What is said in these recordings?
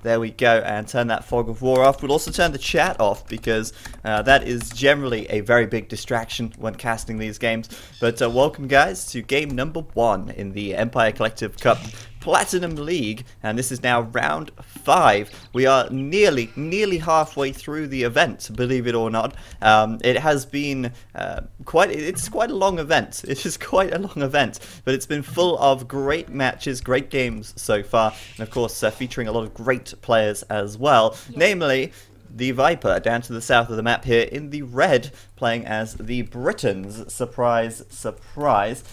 There we go, and turn that fog of war off. We'll also turn the chat off because that is generally a very big distraction when casting these games. But welcome guys to game number 1 in the Empire Collective Cup Platinum League, and this is now round 5. We are nearly halfway through the event, believe it or not. It has been quite a long event. It is quite a long event, but it's been full of great matches, great games so far, and of course featuring a lot of great players as well, namely TheViper down to the south of the map here in the red, playing as the Britons. Surprise, surprise.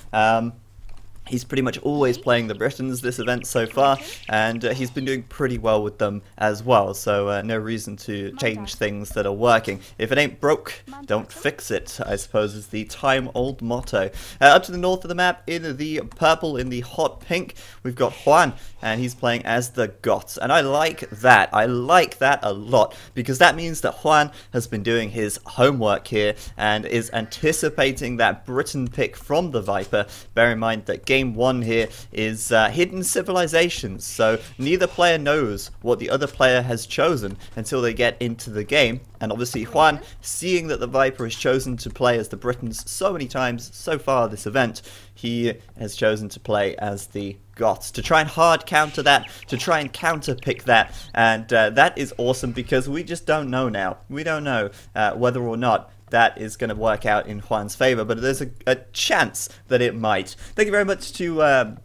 He's pretty much always playing the Britons this event so far, and he's been doing pretty well with them as well, so no reason to change things that are working. If it ain't broke, don't fix it, I suppose is the time-old motto. Up to the north of the map, in the purple, in the hot pink, we've got Juan, and he's playing as the Goths, and I like that. I like that a lot, because that means that Juan has been doing his homework here, and is anticipating that Briton pick from the Viper. Bear in mind that Game 1 here is Hidden Civilizations, so neither player knows what the other player has chosen until they get into the game. And obviously Juan, seeing that the Viper has chosen to play as the Britons so many times so far this event, he has chosen to play as the Goths, to try and hard counter that, to try and counter pick that, and that is awesome because we just don't know now. We don't know whether or not that is going to work out in Juan's favor, but there's a chance that it might. Thank you very much to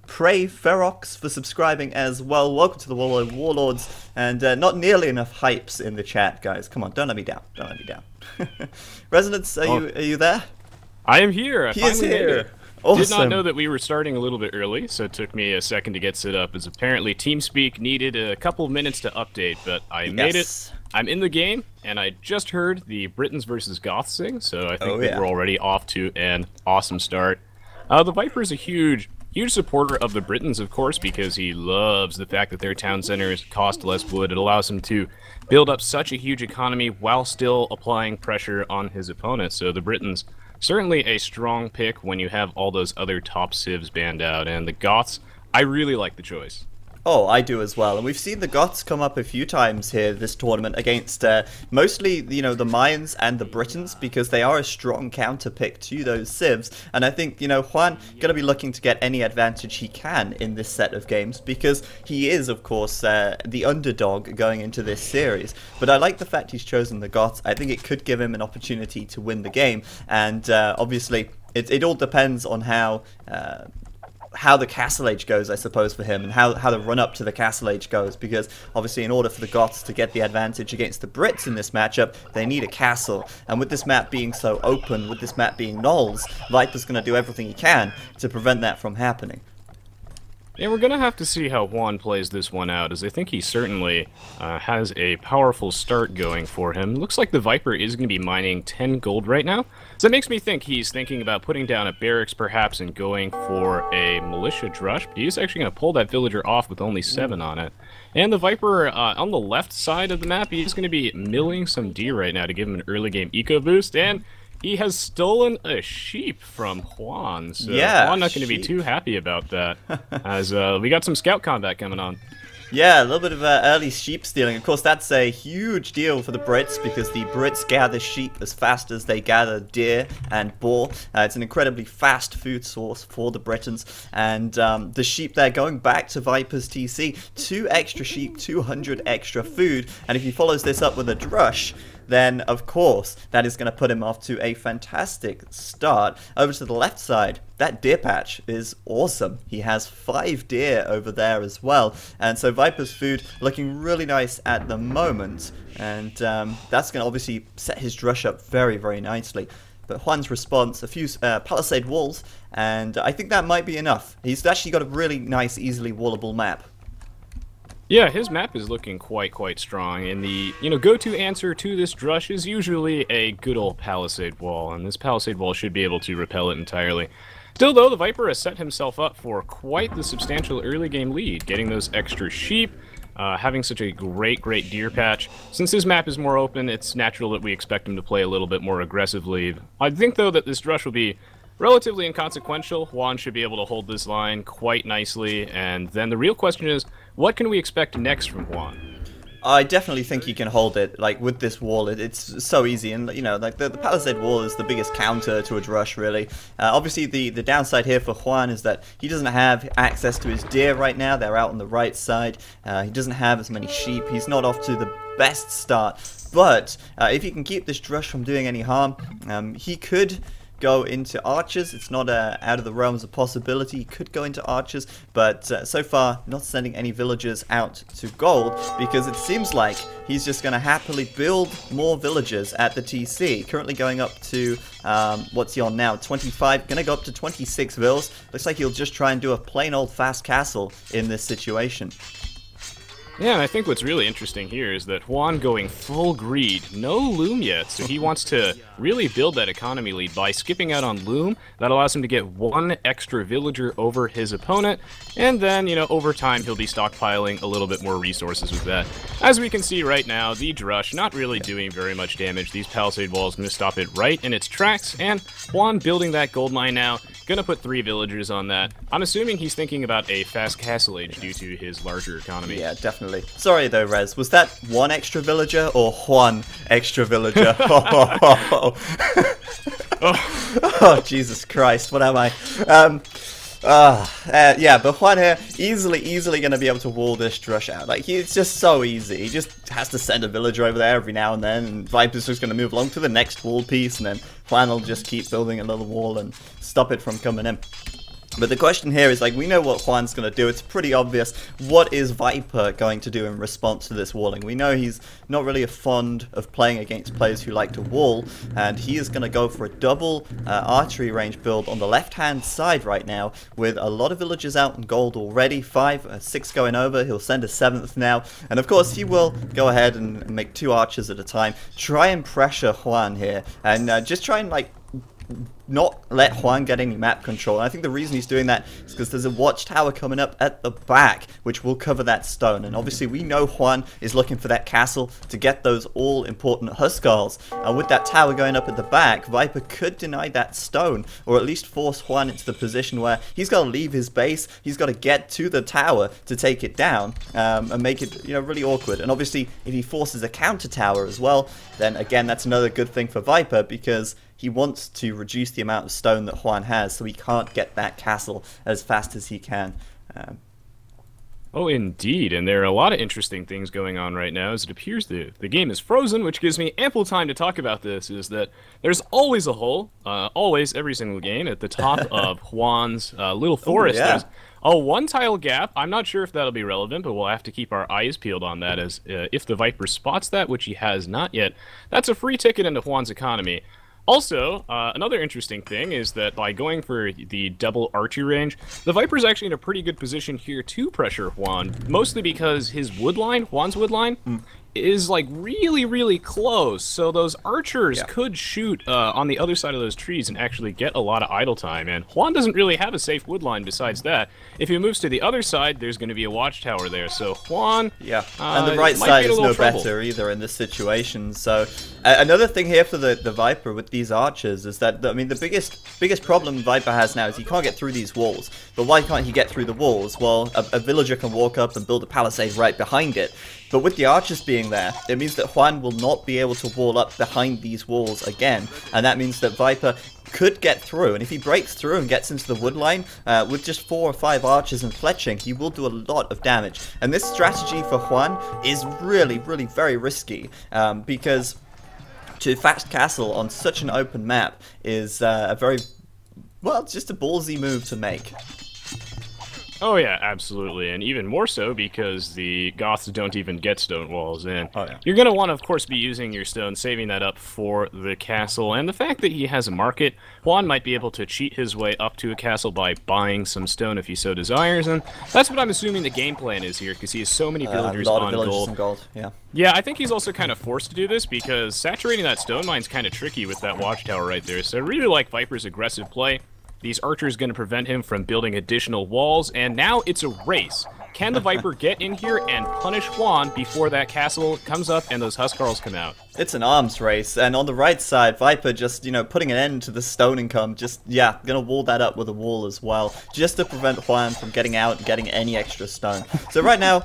Prey Ferox for subscribing as well. Welcome to the Warlords, and not nearly enough hypes in the chat, guys. Come on, don't let me down. Don't let me down. Resonance, are you there? I am here. He is here. Awesome. Did not know that we were starting a little bit early, so it took me a second to get set up, as apparently TeamSpeak needed a couple of minutes to update, but I made it. I'm in the game, and I just heard the Britons versus Goths sing, so I think we're already off to an awesome start. The Viper is a huge supporter of the Britons, of course, because he loves the fact that their town centers cost less wood. It allows him to build up such a huge economy while still applying pressure on his opponent, so the Britons, certainly a strong pick when you have all those other top civs banned out, and the Goths, I really like the choice. Oh, I do as well, and we've seen the Goths come up a few times here this tournament against mostly, you know, the Mayans and the Britons, because they are a strong counter pick to those civs, and I think, you know, Juan gonna be looking to get any advantage he can in this set of games, because he is, of course, the underdog going into this series, but I like the fact he's chosen the Goths. I think it could give him an opportunity to win the game, and obviously, it all depends on how the Castle Age goes, I suppose, for him, and how the run-up to the Castle Age goes, because obviously in order for the Goths to get the advantage against the Brits in this matchup, they need a castle, and with this map being so open, with this map being nulls, Viper's going to do everything he can to prevent that from happening. Yeah, we're going to have to see how Juan plays this one out, as I think he certainly has a powerful start going for him. Looks like the Viper is going to be mining 10 gold right now, so it makes me think he's thinking about putting down a barracks perhaps and going for a militia drush, but he's actually going to pull that villager off with only 7 on it. And the Viper on the left side of the map, he's going to be milling some deer right now to give him an early game eco boost, and he has stolen a sheep from Juan, so yeah, Juan not going to be too happy about that, as we got some scout combat coming on. Yeah, a little bit of early sheep stealing. Of course, that's a huge deal for the Brits, because the Brits gather sheep as fast as they gather deer and boar. It's an incredibly fast food source for the Britons, and the sheep there, going back to Viper's TC, 2 extra sheep, 200 extra food, and if he follows this up with a drush, then of course that is going to put him off to a fantastic start. Over to the left side, that deer patch is awesome. He has 5 deer over there as well, and so Viper's food looking really nice at the moment, and that's going to obviously set his drush up very, very nicely. But Juan's response, a few palisade walls, and I think that might be enough. He's actually got a really nice, easily wallable map. Yeah, his map is looking quite strong, and the, go-to answer to this drush is usually a good old palisade wall, and this palisade wall should be able to repel it entirely. Still, though, the Viper has set himself up for quite the substantial early game lead, getting those extra sheep, having such a great deer patch. Since his map is more open, it's natural that we expect him to play a little bit more aggressively. I think, though, that this drush will be relatively inconsequential. Juan should be able to hold this line quite nicely, and then the real question is, What can we expect next from Juan? I definitely think he can hold it. Like with this wall, it's so easy, and you know, like the palisade wall is the biggest counter to a drush, really. Obviously, the downside here for Juan is that he doesn't have access to his deer right now. They're out on the right side. He doesn't have as many sheep. He's not off to the best start. But if he can keep this drush from doing any harm, he could go into archers. It's not out of the realms of possibility. He could go into archers, but so far not sending any villagers out to gold, because it seems like he's just going to happily build more villagers at the TC. Currently going up to, what's he on now? 25, going to go up to 26 vills. Looks like he'll just try and do a plain old fast castle in this situation. Yeah, and I think what's really interesting here is that Juan going full greed, no loom yet, so he wants to really build that economy lead by skipping out on loom. That allows him to get one extra villager over his opponent, and then, you know, over time he'll be stockpiling a little bit more resources with that. As we can see right now, the drush not really doing very much damage. These palisade walls going to stop it right in its tracks, and Juan building that gold mine now, gonna put 3 villagers on that. I'm assuming he's thinking about a fast castle age due to his larger economy. Yeah, definitely. Sorry though, Rez, was that 1 extra villager or 1 extra villager? Oh, Jesus Christ, what am I? Yeah, but Juan here, easily going to be able to wall this drush out. Like, it's just so easy. He just has to send a villager over there every now and then, and Viper's just going to move along to the next wall piece, and then Juan will just keep building a little wall and stop it from coming in. But the question here is, like, we know what Juan's going to do. It's pretty obvious. What is Viper going to do in response to this walling? We know he's not really fond of playing against players who like to wall, and he is going to go for a double archery range build on the left-hand side right now, with a lot of villagers out in gold already. 6 going over. He'll send a 7th now, and of course he will go ahead and make 2 archers at a time. Try and pressure Juan here, and just try and, like, not let Juan get any map control. And I think the reason he's doing that is because there's a watchtower coming up at the back, which will cover that stone. And obviously we know Juan is looking for that castle to get those all-important Huskarls. And with that tower going up at the back, Viper could deny that stone, or at least force Juan into the position where he's got to leave his base, he's got to get to the tower to take it down, and make it, you know, really awkward. And obviously if he forces a counter tower as well, then again that's another good thing for Viper, because he wants to reduce the amount of stone that Juan has, so he can't get that castle as fast as he can. Oh, indeed, and there are a lot of interesting things going on right now, as it appears the game is frozen, which gives me ample time to talk about this, is that there's always a hole, always, every single game, at the top of Juan's little forest. Oh, yeah. There's a 1-tile gap. I'm not sure if that'll be relevant, but we'll have to keep our eyes peeled on that, as if the Viper spots that, which he has not yet, that's a free ticket into Juan's economy. Also, another interesting thing is that by going for the double archery range, the Viper's actually in a pretty good position here to pressure Juan, mostly because his woodline, Juan's woodline, is like really close, so those archers could shoot on the other side of those trees and actually get a lot of idle time, and Juan doesn't really have a safe woodline besides that. If he moves to the other side, there's going to be a watchtower there, so Juan and the right side is no better either in this situation. So another thing here for the Viper with these archers is that, I mean, the biggest problem Viper has now is he can't get through these walls. But why can't he get through the walls? Well, a villager can walk up and build a palisade right behind it. But with the archers being there, it means that Juan will not be able to wall up behind these walls again. And that means that Viper could get through. And if he breaks through and gets into the woodline, with just 4 or 5 archers and fletching, he will do a lot of damage. And this strategy for Juan is really very risky, because to fast castle on such an open map is a very, well, it's just a ballsy move to make. Oh yeah, absolutely, and even more so because the Goths don't even get stone walls in. Oh, yeah. You're going to want to, of course, be using your stone, saving that up for the castle, and the fact that he has a market, Juan might be able to cheat his way up to a castle by buying some stone if he so desires, and that's what I'm assuming the game plan is here, because he has so many villagers a lot on of villagers gold. on gold. Yeah, I think he's also kind of forced to do this, because saturating that stone mine's kind of tricky with that watchtower right there, so I really like Viper's aggressive play. These archers going to prevent him from building additional walls, and now it's a race. Can the Viper get in here and punish Juan before that castle comes up and those Huskarls come out? It's an arms race, and on the right side, Viper just, you know, putting an end to the stone income, just, yeah, gonna wall that up with a wall as well, just to prevent Juan from getting out and getting any extra stone. So right now,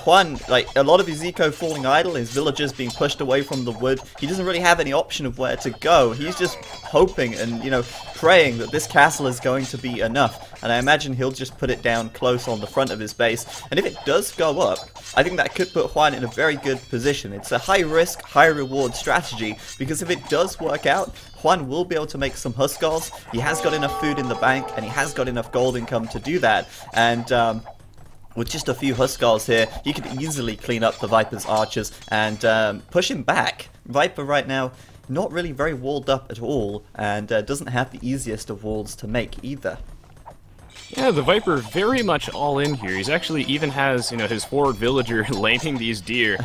Juan, like, a lot of his eco falling idle, his villagers being pushed away from the wood, he doesn't really have any option of where to go. He's just hoping and, you know, praying that this castle is going to be enough, and I imagine he'll just put it down close on the front of his base, and if it does go up, I think that could put Juan in a very good position. It's a high risk, high reward strategy, because if it does work out, Juan will be able to make some Huskars. He has got enough food in the bank, and he has got enough gold income to do that, and with just a few Huskars here, he could easily clean up the Viper's archers and push him back. Viper right now, not really very walled up at all, and doesn't have the easiest of walls to make either. Yeah, the Viper very much all in here. He's actually even has, you know, his forward villager laming these deer.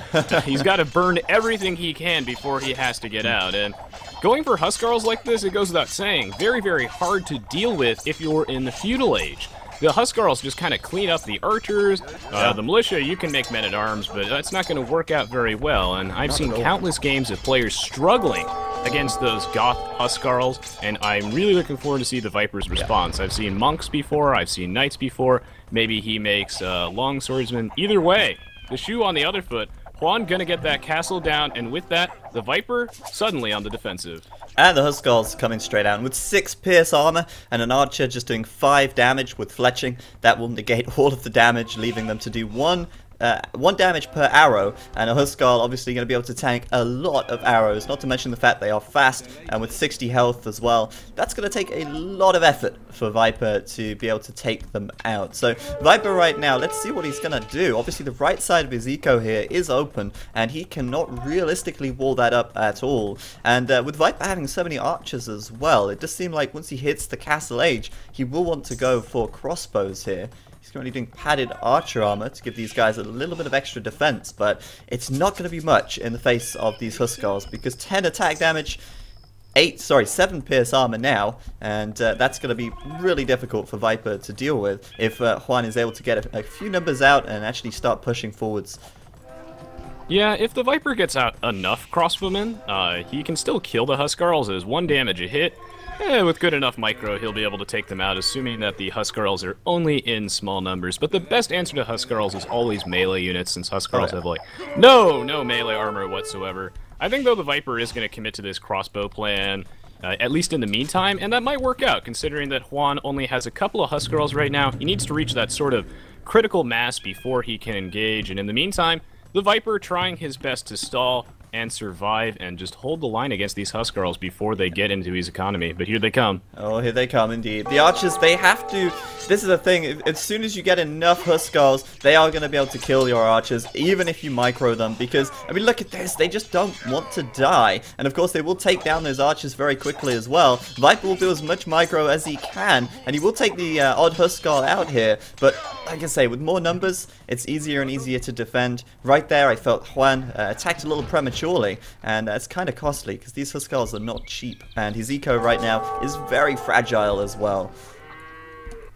He's got to burn everything he can before he has to get out. And going for Huskarls like this, it goes without saying, very, very hard to deal with if you're in the feudal age. The Huskarls just kind of clean up the archers, the militia, you can make men-at-arms, but that's not going to work out very well. And I've seen countless games of players struggling against those Goth Huskarls, and I'm really looking forward to see the Viper's response. I've seen monks before, I've seen knights before, maybe he makes long swordsmen. Either way, the shoe on the other foot, Juan gonna get that castle down, and with that, the Viper suddenly on the defensive. And the Huskars coming straight out with 6 pierce armor and an archer just doing 5 damage with fletching. That will negate all of the damage, leaving them to do 1 damage per arrow, and a Huskar obviously going to be able to tank a lot of arrows, not to mention the fact they are fast and with 60 health as well. That's going to take a lot of effort for Viper to be able to take them out. So Viper right now, let's see what he's going to do. Obviously the right side of his eco here is open, and he cannot realistically wall that up at all. And with Viper having so many archers as well, it does seem like once he hits the castle age, he will want to go for crossbows here. He's currently doing padded archer armor to give these guys a little bit of extra defense, but it's not going to be much in the face of these Huskars, because 10 attack damage, 7 pierce armor now, and that's going to be really difficult for Viper to deal with if Juan is able to get a few numbers out and actually start pushing forwards. Yeah, if the Viper gets out enough crossbowmen, he can still kill the Huskarls as 1 damage a hit. With good enough micro, he'll be able to take them out, assuming that the Huskarls are only in small numbers. But the best answer to Huskarls is always melee units, since Huskarls have, like, no melee armor whatsoever. I think, though, the Viper is going to commit to this crossbow plan, at least in the meantime, and that might work out, considering that Juan only has a couple of Huskarls right now. He needs to reach that sort of critical mass before he can engage, and in the meantime, the Viper trying his best to stall and survive and just hold the line against these Huskarls before they get into his economy. But here they come. Oh, here they come indeed. The archers, they have to... This is the thing, as soon as you get enough Huskarls, they are going to be able to kill your archers, even if you micro them, because, I mean, look at this, they just don't want to die. And of course, they will take down those archers very quickly as well. Viper will do as much micro as he can, and he will take the odd Huskar out here, but like I say, with more numbers, it's easier and easier to defend. Right there, I felt Juan attacked a little prematurely, and it's kind of costly, because these Huskars are not cheap, and his eco right now is very fragile as well.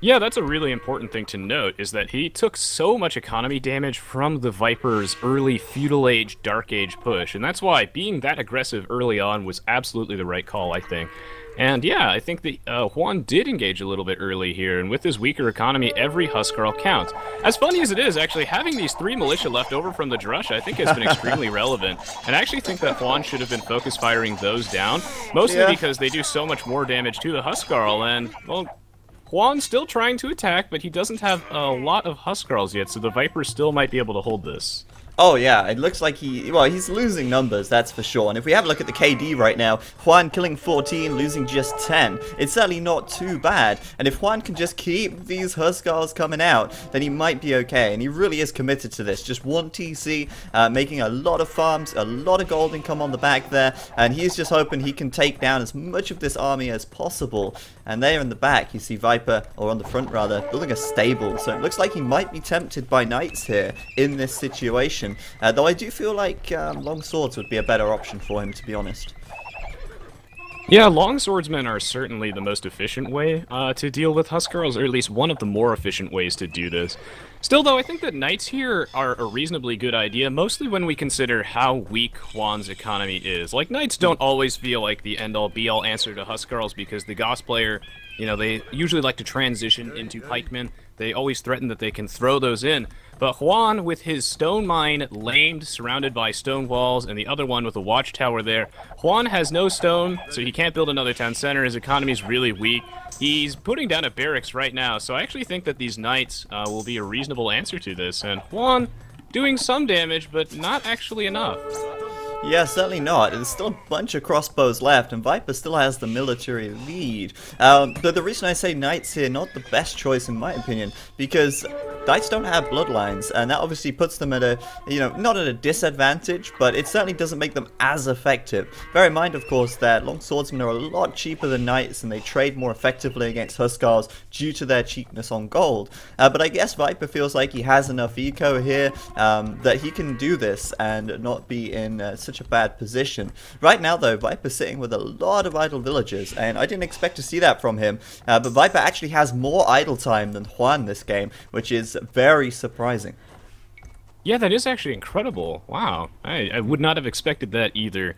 Yeah, that's a really important thing to note, is that he took so much economy damage from the Viper's early Feudal Age, Dark Age push, and that's why being that aggressive early on was absolutely the right call, I think. And yeah, I think that Juan did engage a little bit early here, and with his weaker economy, every Huskarl counts. As funny as it is, actually, having these 3 militia left over from the Drush, I think has been extremely relevant. And I actually think that Juan should have been focus firing those down, mostly because they do so much more damage to the Huskarl, and, well, Juan's still trying to attack, but he doesn't have a lot of Huskarls yet, so the Viper still might be able to hold this. Oh yeah, it looks like he's losing numbers, that's for sure. And if we have a look at the KD right now, Juan killing 14, losing just 10. It's certainly not too bad. And if Juan can just keep these Huskars coming out, then he might be okay. And he really is committed to this. Just 1 TC, making a lot of farms, a lot of gold income on the back there. And he's just hoping he can take down as much of this army as possible. And there in the back, you see Viper, or on the front rather, building a stable. So it looks like he might be tempted by knights here in this situation. Though I do feel like long swords would be a better option for him, to be honest. Yeah, long swordsmen are certainly the most efficient way to deal with Huskarls, or at least one of the more efficient ways to do this. Still, though, I think that Knights here are a reasonably good idea, mostly when we consider how weak Juan's economy is. Like, Knights don't always feel like the end-all, be-all answer to Huskarls because the Goss player, you know, they usually like to transition into pikemen. They always threaten that they can throw those in. But Juan, with his stone mine lamed, surrounded by stone walls, and the other one with a watchtower there, Juan has no stone, so he can't build another town center. His economy's really weak. He's putting down a barracks right now, so I actually think that these knights will be a reasonable answer to this. And Juan doing some damage, but not actually enough. Yeah, certainly not. There's still a bunch of crossbows left, and Viper still has the military lead. But the reason I say Knights here, not the best choice in my opinion, because Knights don't have bloodlines, and that obviously puts them at a, you know, not at a disadvantage, but it certainly doesn't make them as effective. Bear in mind, of course, that long swordsmen are a lot cheaper than Knights, and they trade more effectively against Huskarls due to their cheapness on gold. But I guess Viper feels like he has enough eco here that he can do this and not be in such a bad position. Right now, though, Viper's sitting with a lot of idle villagers, and I didn't expect to see that from him. But Viper actually has more idle time than Juan this game, which is very surprising. Yeah, that is actually incredible. Wow. I would not have expected that either.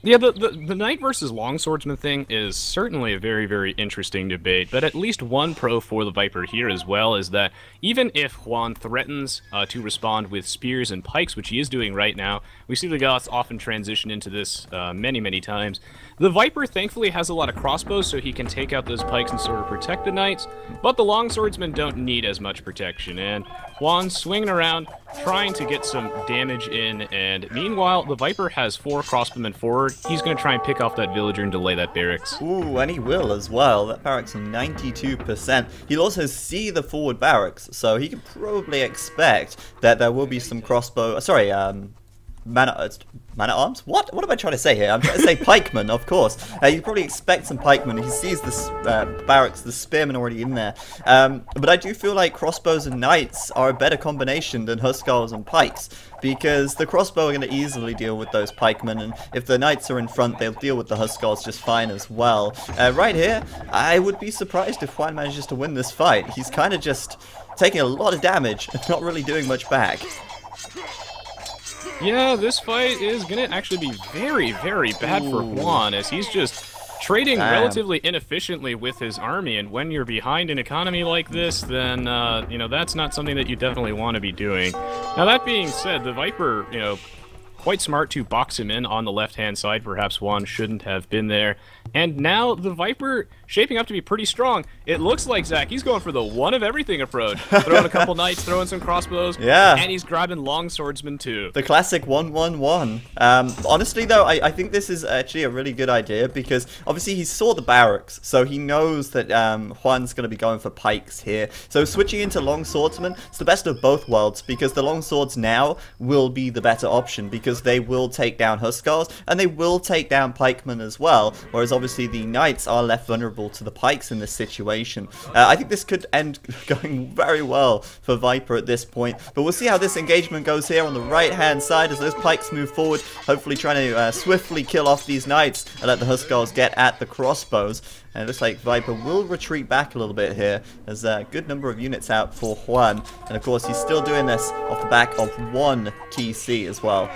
Yeah, the Knight versus Longswordsman thing is certainly a very, very interesting debate, but at least one pro for the Viper here as well is that even if Juan threatens to respond with spears and pikes, which he is doing right now, we see the Goths often transition into this many, many times. The Viper thankfully has a lot of crossbows, so he can take out those pikes and sort of protect the Knights, but the Longswordsmen don't need as much protection, and Juan's swinging around, trying to get some damage in, and meanwhile, the Viper has 4 crossbowmen forward. He's going to try and pick off that villager and delay that barracks. Ooh, and he will as well. That barracks is 92%. He'll also see the forward barracks, so he can probably expect that there will be some crossbow... Sorry, Man-at-arms? What am I trying to say here? I'm trying to say pikemen, of course. You probably expect some pikemen. He sees this barracks, the spearmen already in there. But I do feel like crossbows and knights are a better combination than huskarls and pikes, because the crossbow are going to easily deal with those pikemen, and if the knights are in front, they'll deal with the huskarls just fine as well. Right here, I would be surprised if Juan manages to win this fight. He's kind of just taking a lot of damage and not really doing much back. Yeah, this fight is going to actually be very, very bad for Juan, as he's just trading relatively inefficiently with his army, and when you're behind an economy like this, then, you know, that's not something that you definitely want to be doing. Now, that being said, the Viper, you know, quite smart to box him in on the left-hand side. Perhaps Juan shouldn't have been there. And now the Viper shaping up to be pretty strong. It looks like, Zach, he's going for the one-of-everything approach. Throwing a couple knights, throwing some crossbows, and he's grabbing longswordsmen too. The classic 1-1-1. Honestly, though, I think this is actually a really good idea, because obviously he saw the barracks, so he knows that Juan's going to be going for pikes here. So switching into longswordsmen, it's the best of both worlds, because the longswords now will be the better option, because they will take down Huskarls, and they will take down pikemen as well, whereas obviously the knights are left vulnerable to the pikes in this situation. I think this could end going very well for Viper at this point, but we'll see how this engagement goes here on the right hand side as those pikes move forward, hopefully trying to swiftly kill off these knights and let the Huskarls get at the crossbows. And it looks like Viper will retreat back a little bit here. There's a good number of units out for Juan, and of course he's still doing this off the back of 1 TC as well.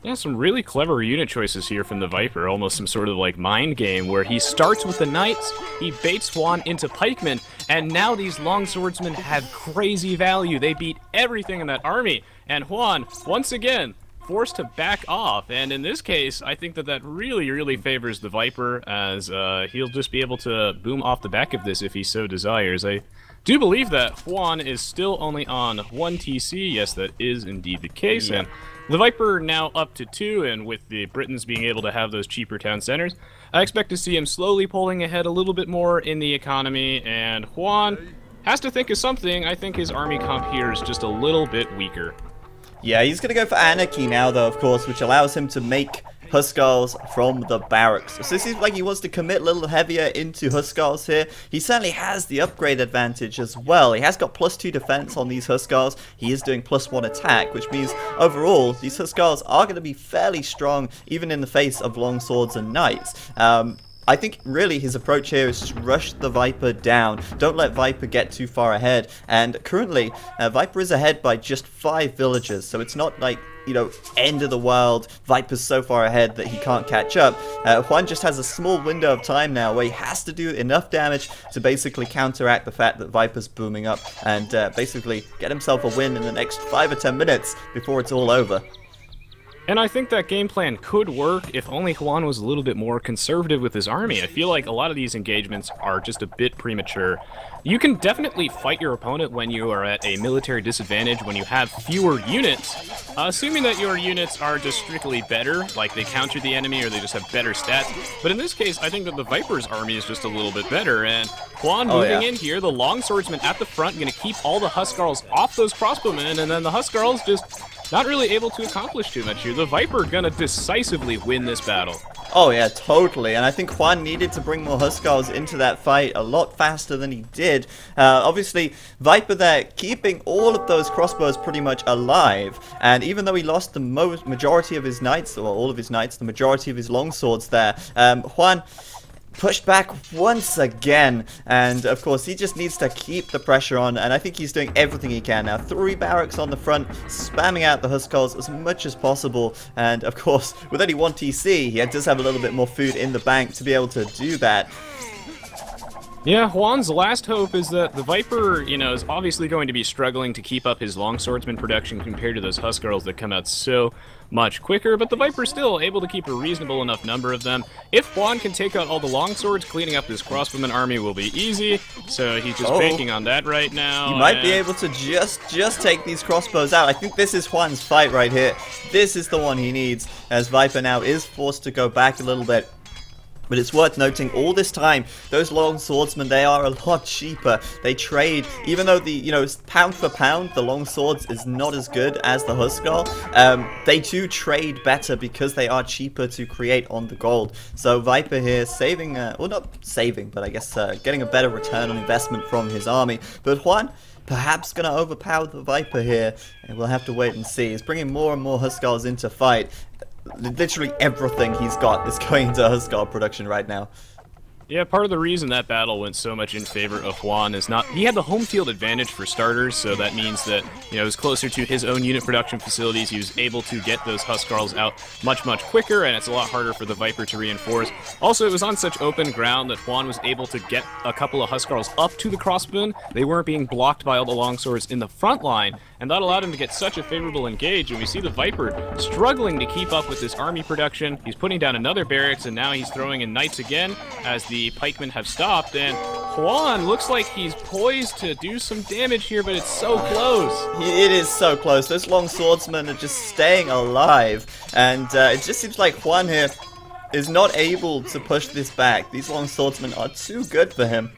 Yeah, some really clever unit choices here from the Viper, almost some sort of like mind game where he starts with the knights, he baits Juan into pikemen, and now these longswordsmen have crazy value. They beat everything in that army, and Juan, once again, forced to back off. And in this case, I think that really, really favors the Viper, as he'll just be able to boom off the back of this if he so desires. I do believe that Juan is still only on 1 TC. Yes, that is indeed the case. Yeah. And the Viper now up to 2, and with the Britons being able to have those cheaper town centers, I expect to see him slowly pulling ahead a little bit more in the economy, and Juan has to think of something. I think his army comp here is just a little bit weaker. Yeah, he's going to go for Anarchy now, though, of course, which allows him to make Huskarls from the barracks. So it seems like he wants to commit a little heavier into Huskarls here. He certainly has the upgrade advantage as well. He has got +2 defense on these Huskarls. He is doing +1 attack, which means overall these Huskarls are going to be fairly strong even in the face of longswords and knights. I think really his approach here is just rush the Viper down. Don't let Viper get too far ahead. And currently, Viper is ahead by just 5 villagers. So it's not like, you know, end of the world. Viper's so far ahead that he can't catch up. Juan just has a small window of time now where he has to do enough damage to basically counteract the fact that Viper's booming up and basically get himself a win in the next 5 or 10 minutes before it's all over. And I think that game plan could work if only Juan was a little bit more conservative with his army. I feel like a lot of these engagements are just a bit premature. You can definitely fight your opponent when you are at a military disadvantage, when you have fewer units, assuming that your units are just strictly better, like they counter the enemy or they just have better stats. But in this case, I think that the Viper's army is just a little bit better, and Juan moving in here, the long swordsman at the front, going to keep all the Huskarls off those crossbowmen, and then the Huskarls just not really able to accomplish too much here. The Viper gonna decisively win this battle. Oh yeah, totally. And I think Juan needed to bring more Huskarls into that fight a lot faster than he did. Obviously, Viper there keeping all of those crossbows pretty much alive. And even though he lost the majority of his knights, or all of his knights, the majority of his longswords there, Juan pushed back once again, and of course he just needs to keep the pressure on, and I think he's doing everything he can now. 3 barracks on the front, spamming out the Huskarls as much as possible, and of course with only 1 TC he does have a little bit more food in the bank to be able to do that. Yeah, Juan's last hope is that the Viper, you know, is obviously going to be struggling to keep up his longswordsman production compared to those Huskarls that come out so much quicker, but the Viper's still able to keep a reasonable enough number of them. If Juan can take out all the longswords, cleaning up this crossbowman army will be easy, so he's just banking on that right now. He might be able to just take these crossbows out. I think this is Juan's fight right here. This is the one he needs, as Viper now is forced to go back a little bit. But it's worth noting, all this time, those long swordsmen, they are a lot cheaper. They trade, even though the, you know, pound for pound, the long swords is not as good as the Huskar, they do trade better because they are cheaper to create on the gold. So Viper here saving, well not saving, but I guess getting a better return on investment from his army. But Juan, perhaps going to overpower the Viper here, and we'll have to wait and see. He's bringing more and more Huskars into fight. Literally everything he's got is going into Huskar production right now. Yeah, part of the reason that battle went so much in favor of Juan is not... He had the home field advantage for starters, so that means that, you know, it was closer to his own unit production facilities. He was able to get those Huskarls out much, much quicker, and it's a lot harder for the Viper to reinforce. Also, it was on such open ground that Juan was able to get a couple of Huskarls up to the crossbowmen. They weren't being blocked by all the longswords in the front line, and that allowed him to get such a favorable engage, and we see the Viper struggling to keep up with this army production. He's putting down another barracks, and now he's throwing in knights again, as the pikemen have stopped, and Juan looks like he's poised to do some damage here, but it's so close. It is so close. Those long swordsmen are just staying alive, and it just seems like Juan here is not able to push this back. These long swordsmen are too good for him,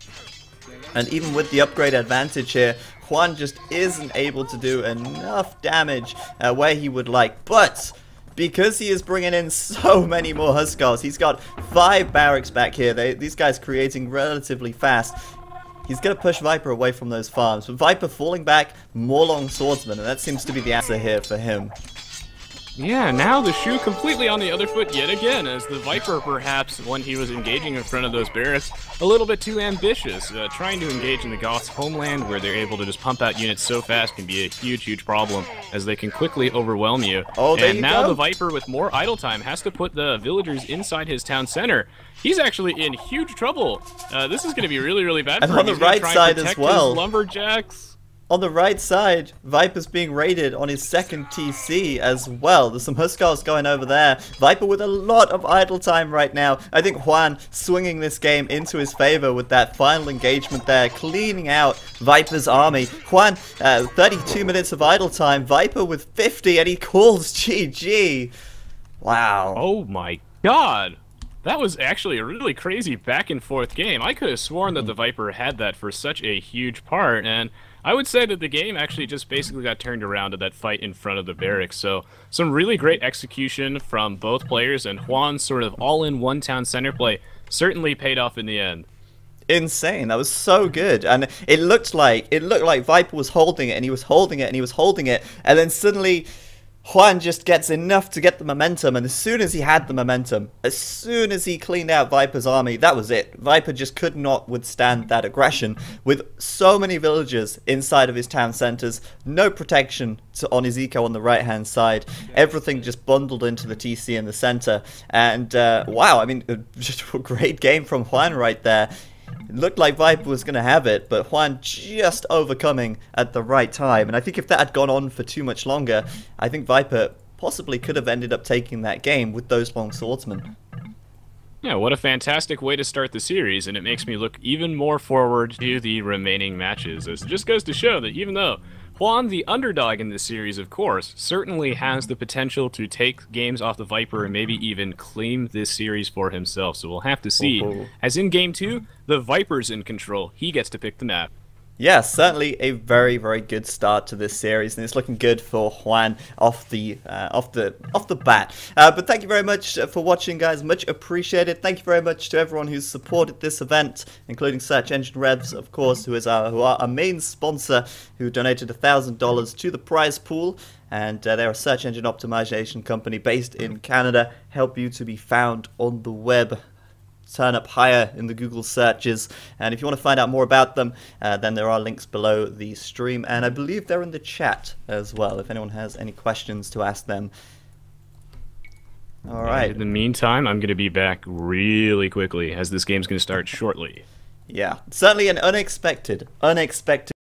and even with the upgrade advantage here, Juan just isn't able to do enough damage where he would like. But because he is bringing in so many more Huskars, he's got 5 barracks back here. These guys creating relatively fast. He's going to push Viper away from those farms. But Viper falling back, more long swordsmen, and that seems to be the answer here for him. Yeah, now the shoe completely on the other foot yet again, as the Viper, perhaps, when he was engaging in front of those barracks, a little bit too ambitious. Trying to engage in the Goths' homeland, where they're able to just pump out units so fast, can be a huge, huge problem, as they can quickly overwhelm you. Oh, there and you now go. The Viper, with more idle time, has to put the villagers inside his town center. He's actually in huge trouble. This is going to be really, really bad for him. And on the right side as well. His lumberjacks. On the right side, Viper's being raided on his second TC as well. There's some Huskars going over there. Viper with a lot of idle time right now. I think Juan swinging this game into his favor with that final engagement there, cleaning out Viper's army. Juan, 32 minutes of idle time. Viper with 50, and he calls GG. Wow. Oh my god. That was actually a really crazy back and forth game. I could have sworn that the Viper had that for such a huge part, and I would say that the game actually just basically got turned around to that fight in front of the barracks. So some really great execution from both players, and Juan's sort of all-in one-town center play certainly paid off in the end. Insane. That was so good. And it looked like Viper was holding it, and he was holding it, and he was holding it, and then suddenly Juan just gets enough to get the momentum, and as soon as he had the momentum, as soon as he cleaned out Viper's army, that was it. Viper just could not withstand that aggression. With so many villagers inside of his town centers, no protection on his eco on the right-hand side, everything just bundled into the TC in the center, and wow, I mean, just a great game from Juan right there. It looked like Viper was going to have it, but Juan just overcoming at the right time. And I think if that had gone on for too much longer, I think Viper possibly could have ended up taking that game with those long swordsmen. Yeah, what a fantastic way to start the series, and it makes me look even more forward to the remaining matches, as it just goes to show that even though Juan, the underdog in this series, of course, certainly has the potential to take games off the Viper and maybe even claim this series for himself. So we'll have to see. As in Game 2, the Viper's in control. He gets to pick the map. Yeah, certainly a very, very good start to this series, and it's looking good for Juan off the bat. But thank you very much for watching, guys. Much appreciated. Thank you very much to everyone who's supported this event, including Search Engine Revs, of course, who are our main sponsor, who donated $1,000 to the prize pool. And they're a search engine optimization company based in Canada. Help you to be found on the web. Turn up higher in the Google searches, and if you want to find out more about them, then there are links below the stream, and I believe they're in the chat as well if anyone has any questions to ask them. Alright. In the meantime, I'm going to be back really quickly, as this game's going to start shortly. Yeah, certainly an unexpected